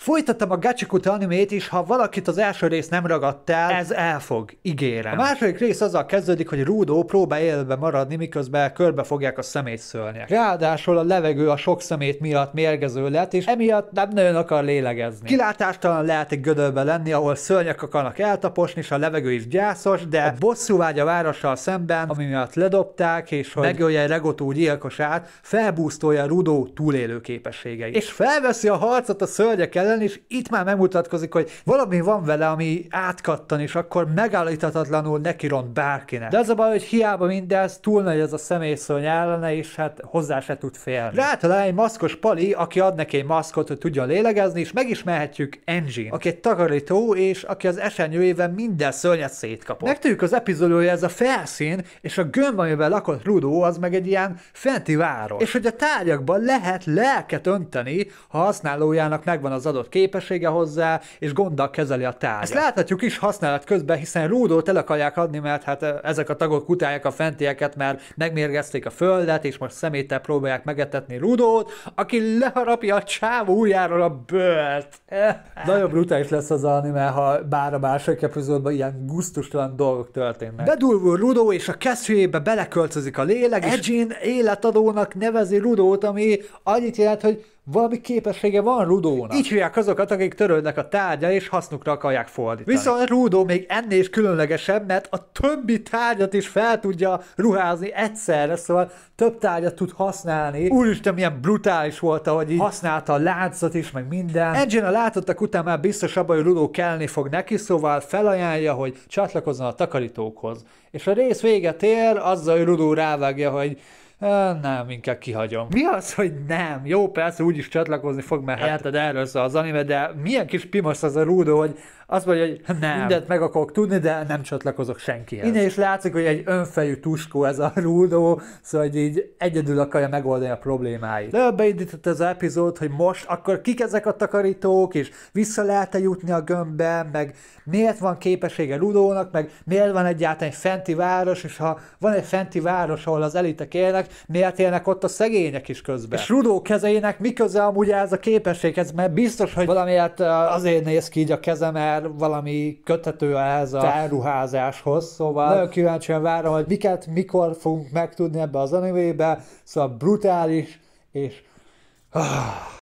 Folytattam a Gachikuta animét is, ha valakit az első rész nem ragadt el, ez elfog, ígérem. A második rész azzal kezdődik, hogy Rudo próbál életbe maradni, miközben körbefogják a szemétszörnyek. Ráadásul a levegő a sok szemét miatt mérgező lett, és emiatt nem nagyon akar lélegezni. Kilátástalan lehet egy gödörbe lenni, ahol szörnyek akarnak eltaposni, és a levegő is gyászos, de a bosszúvágy a várossal szemben, ami miatt ledobták, és hogy megölje Regotó gyilkosát, felbúztolja Rudo túlélő képességeit. És felveszi a harcot a szörnyek ellen, és itt már megmutatkozik, hogy valami van vele, ami átkattan, és akkor megállíthatatlanul nekiront bárkinek. De az a baj, hogy hiába mindez, túl nagy ez a személyszörny ellene, és hát hozzá se tud félni. Rátalál egy maszkos pali, aki ad neki egy maszkot, hogy tudjon lélegezni, és megismerhetjük Engine, aki egy takarító, és aki az esernyőjével minden szörnyet szétkapott. Megtudjuk az epizódról, hogy ez a felszín, és a gömb, amiben lakott Rudo, az meg egy ilyen fenti város. És hogy a tárgyakban lehet lelket önteni, ha használójának megvan az adott képessége hozzá, és gonddal kezeli a tárgyat. Ezt láthatjuk is használat közben, hiszen Rudót el akarják adni, mert hát ezek a tagok utálják a fentieket, mert megmérgezték a földet, és most szeméttel próbálják megetetni Rudót, aki leharapja a csávó ujjáról a bőrt. Nagyon brutális lesz az anime, ha bár a második epizódban ilyen gusztustalan dolgok történnek. Bedurvul Rudo, és a kesztyűjébe beleköltözik a lélek, és Engine életadónak nevezi Rudót, ami annyit jelent, hogy valami képessége van Rudónak. Így hívják azokat, akik törődnek a tárgya, és hasznukra akarják fordítani. Viszont Rudo még ennél is különlegesebb, mert a többi tárgyat is fel tudja ruházni egyszerre, szóval több tárgyat tud használni. Úristen, milyen brutális volt, ahogy így használta a láncot is, meg minden. Engine a látottak után már biztos abban, hogy Rudo kelleni fog neki, szóval felajánlja, hogy csatlakozzon a takarítókhoz. És a rész véget ér, azzal, hogy Rudo rávágja, hogy nem, inkább kihagyom. Mi az, hogy nem? Jó, persze úgyis csatlakozni fog, mert érted, erről szól az anime, de milyen kis pimosz az a Rudo, hogy azt mondja, hogy nem, mindent meg akarok tudni, de nem csatlakozok senkihez. Innen is látszik, hogy egy önfejű tuskó ez a Rudo, szóval hogy így egyedül akarja megoldani a problémáit. De beindított ez az epizód, hogy most akkor kik ezek a takarítók, és vissza lehet-e jutni a gömbbe, meg miért van képessége Rudónak, meg miért van egyáltalán egy fenti város, és ha van egy fenti város, ahol az elitek élnek, miért élnek ott a szegények is közben. És Rudo kezeinek mi köze amúgy ez a képességhez, mert biztos, hogy valamiért azért néz ki így a keze, mert valami köthető ehhez a felruházáshoz, szóval nagyon kíváncsian várom, hogy miket, mikor fogunk megtudni ebbe az animébe, szóval brutális, és